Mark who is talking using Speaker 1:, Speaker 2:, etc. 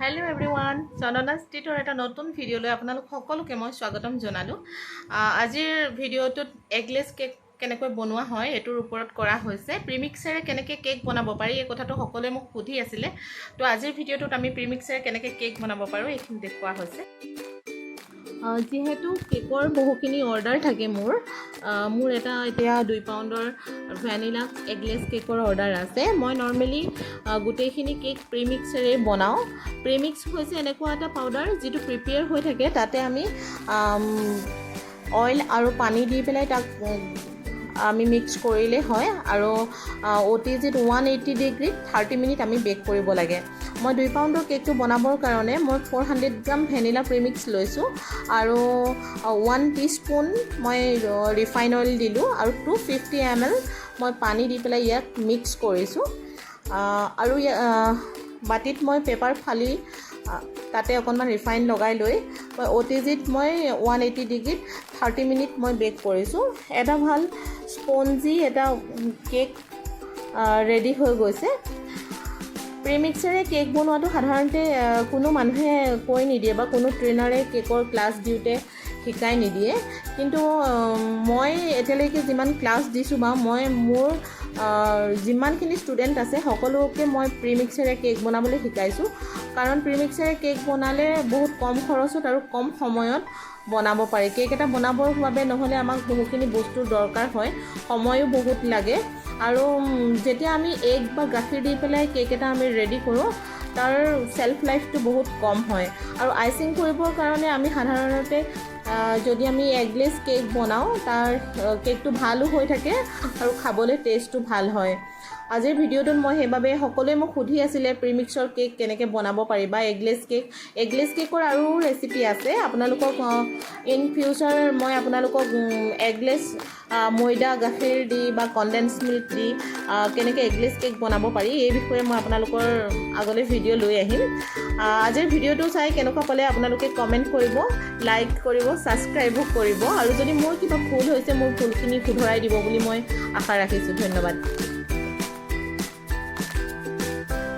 Speaker 1: Hello everyone Chandana स्ट्रीटर এটা নতুন ভিডিঅ'লৈ আপোনালোক সকলোকে মই স্বাগতম জনালো। আজিৰ ভিডিঅ'টোত এগলেছ কেক কেনেকৈ বনোৱা হয় এটোৰ ওপৰত কৰা হৈছে। প্ৰিমিক্সৰে কেনেকৈ কেক বনাব পাৰি এই কথাটো সকলোৱে মোক সুধি আছিল। তো আজিৰ ভিডিঅ'টোত আমি প্ৰিমিক্সৰে কেনেকৈ কেক বনাব পাৰো এইখিনি দেখুৱা হৈছে। যেহেতু কেকৰ বহুখিনি অৰ্ডাৰ থাকে মোৰ এটা এতিয়া 2 পাউণ্ডৰ ভ্যানিলা এগলেছ কেকৰ অৰ্ডাৰ আছে। মই নৰ্মেলি গোটেইখিনি কেক প্ৰিমিক্সৰে বনাওঁ। প্ৰিমিক্স হৈছে এনেকুৱা এটা পাউডাৰ যিটো প্ৰিপেয়াৰ হৈ থাকে, তাতে আমি অইল আৰু পানী দি পেলাই তাক আমি মিক্স কৰিলে হয় আৰু OTGত 180 ডিগ্ৰীত 30 মিনিট আমি বেক কৰিব লাগে। মই 2 পাউণ্ডৰ কেকটো বনাবৰ কাৰণে মই 400 গ্ৰাম ভেনিলা প্ৰিমিক্স লৈছোঁ আৰু 1 টিস্পুন মই ৰিফাইন অইল দিলোঁ আৰু 250 ml মই পানী দি পেলাই ইয়াক মিক্স কৰিছোঁ আৰু বাটিত মই পেপাৰ ফালি তাতে অকণমান ৰিফাইন লগাই লৈ মই OTGত মই 180 ডিগ্ৰীত 30 মিনিট মই বেক কৰিছোঁ। এটা ভাল স্পঞ্জি এটা কেক ৰেডি হৈ গৈছে। প্ৰিমিক্সৰে কেক বনোৱাটো সাধাৰণতে কোনো মানুহে কৈ নিদিয়ে বা কোনো ট্ৰেইনাৰে কেকৰ ক্লাছ দিওঁতে শিকাই নিদিয়ে, কিন্তু মই এতিয়ালৈকে যিমান ক্লাছ দিছোঁ বা মই মোৰ যিমানখিনি ষ্টুডেণ্ট আছে সকলোকে মই প্ৰিমিক্সৰে কেক বনাবলৈ শিকাইছোঁ। কাৰণ প্ৰিমিক্সৰে কেক বনালে বহুত কম খৰচত আৰু কম সময়ত বনাব পাৰি। কেক এটা বনাবৰ বাবে নহ'লে আমাক বহুখিনি বস্তুৰ দৰকাৰ হয়, সময়ো বহুত লাগে আৰু যেতিয়া আমি এগ বা গাখীৰ দি পেলাই কেক এটা আমি ৰেডি কৰোঁ তাৰ চেল্ফ লাইফটো বহুত কম হয়। আৰু আইচিং কৰিবৰ কাৰণে আমি সাধাৰণতে যদি আমি এগলেছ কেক বনাওঁ তাৰ কেকটো ভালো হৈ থাকে আৰু খাবলৈ টেষ্টটো ভাল হয়। আজিৰ ভিডিঅ'টোত মই সেইবাবে সকলোৱে মোক সুধি আছিলে প্ৰিমিক্সৰ কেক কেনেকৈ বনাব পাৰি বা এগলেছ কেকৰ আৰু ৰেচিপি আছে। আপোনালোকক ইন ফিউচাৰ মই আপোনালোকক এগলেছ ময়দা গাখীৰ দি বা কনডেন্স মিল্ক দি কেনেকৈ এগলেছ কেক বনাব পাৰি এই বিষয়ে মই আপোনালোকৰ আগলৈ ভিডিঅ' লৈ আহিম। আজিৰ ভিডিঅ'টো চাই কেনেকুৱা পালে আপোনালোকে কমেণ্ট কৰিব, লাইক কৰিব, ছাবস্ক্ৰাইবো কৰিব আৰু যদি মোৰ কিবা ভুল হৈছে মোৰ ভুলখিনি শুধৰাই দিব বুলি মই আশা ৰাখিছোঁ। ধন্যবাদ।